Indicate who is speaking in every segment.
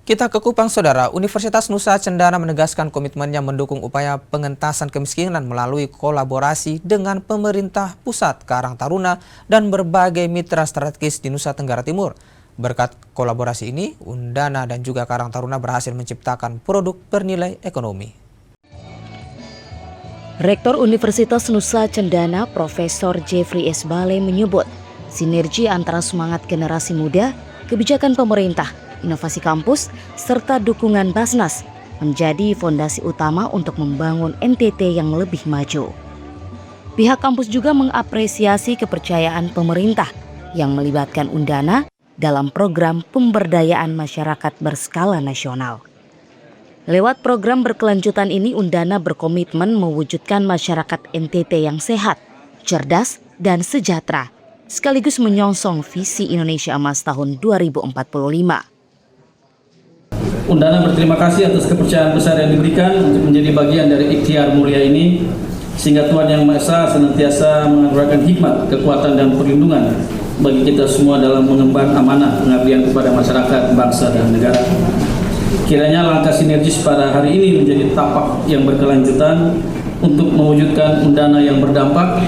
Speaker 1: Kita ke Kupang, Saudara. Universitas Nusa Cendana menegaskan komitmennya mendukung upaya pengentasan kemiskinan melalui kolaborasi dengan pemerintah pusat, Karang Taruna, dan berbagai mitra strategis di Nusa Tenggara Timur. Berkat kolaborasi ini, Undana dan juga Karang Taruna berhasil menciptakan produk bernilai ekonomi.
Speaker 2: Rektor Universitas Nusa Cendana, Profesor Jeffrey S. Bale menyebut, sinergi antara semangat generasi muda, kebijakan pemerintah, inovasi kampus, serta dukungan Basnas menjadi fondasi utama untuk membangun NTT yang lebih maju. Pihak kampus juga mengapresiasi kepercayaan pemerintah yang melibatkan Undana dalam program pemberdayaan masyarakat berskala nasional. Lewat program berkelanjutan ini, Undana berkomitmen mewujudkan masyarakat NTT yang sehat, cerdas, dan sejahtera, sekaligus menyongsong visi Indonesia Emas tahun 2045.
Speaker 3: Undana berterima kasih atas kepercayaan besar yang diberikan untuk menjadi bagian dari ikhtiar mulia ini, sehingga Tuhan Yang Maha Esa senantiasa menganugerahkan hikmat, kekuatan, dan perlindungan bagi kita semua dalam mengemban amanah pengabdian kepada masyarakat, bangsa, dan negara. Kiranya langkah sinergis pada hari ini menjadi tapak yang berkelanjutan untuk mewujudkan Undana yang berdampak,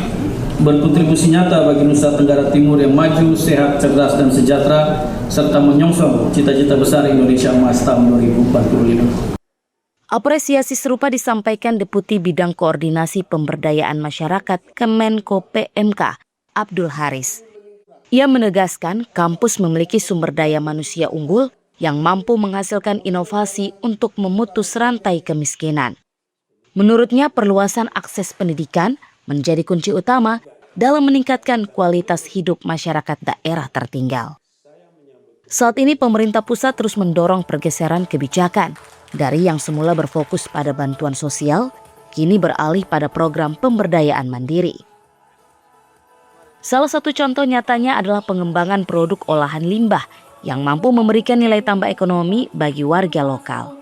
Speaker 3: berkontribusi nyata bagi Nusa Tenggara Timur yang maju, sehat, cerdas, dan sejahtera, serta menyongsong cita-cita besar Indonesia Emas tahun 2045.
Speaker 2: Apresiasi serupa disampaikan Deputi Bidang Koordinasi Pemberdayaan Masyarakat Kemenko PMK, Abdul Haris. Ia menegaskan kampus memiliki sumber daya manusia unggul yang mampu menghasilkan inovasi untuk memutus rantai kemiskinan. Menurutnya, perluasan akses pendidikan menjadi kunci utama dalam meningkatkan kualitas hidup masyarakat daerah tertinggal. Saat ini pemerintah pusat terus mendorong pergeseran kebijakan dari yang semula berfokus pada bantuan sosial, kini beralih pada program pemberdayaan mandiri. Salah satu contoh nyatanya adalah pengembangan produk olahan limbah yang mampu memberikan nilai tambah ekonomi bagi warga lokal.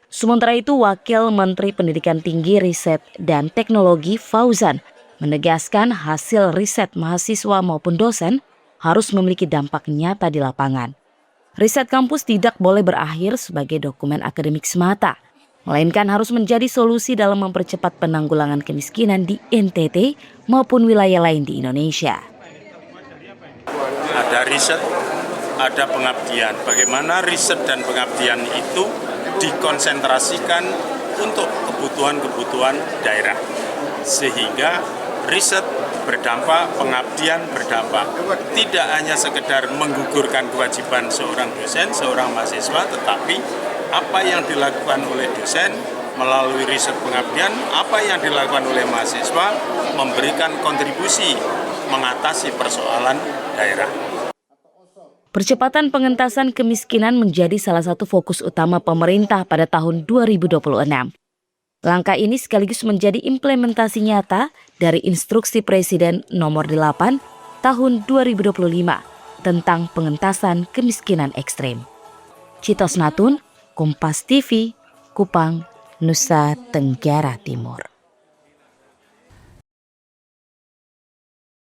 Speaker 2: Sementara itu, Wakil Menteri Pendidikan Tinggi, Riset, dan Teknologi Fauzan menegaskan hasil riset mahasiswa maupun dosen harus memiliki dampak nyata di lapangan. Riset kampus tidak boleh berakhir sebagai dokumen akademik semata, melainkan harus menjadi solusi dalam mempercepat penanggulangan kemiskinan di NTT maupun wilayah lain di Indonesia.
Speaker 4: Ada riset, ada pengabdian. Bagaimana riset dan pengabdian itu dikonsentrasikan untuk kebutuhan-kebutuhan daerah, sehingga riset berdampak, pengabdian berdampak. Tidak hanya sekedar menggugurkan kewajiban seorang dosen, seorang mahasiswa, tetapi apa yang dilakukan oleh dosen melalui riset pengabdian, apa yang dilakukan oleh mahasiswa memberikan kontribusi mengatasi persoalan daerah.
Speaker 2: Percepatan pengentasan kemiskinan menjadi salah satu fokus utama pemerintah pada tahun 2026. Langkah ini sekaligus menjadi implementasi nyata dari Instruksi Presiden Nomor 8 Tahun 2025 tentang pengentasan kemiskinan ekstrem. Citos Natun, Kompas TV, Kupang, Nusa Tenggara Timur.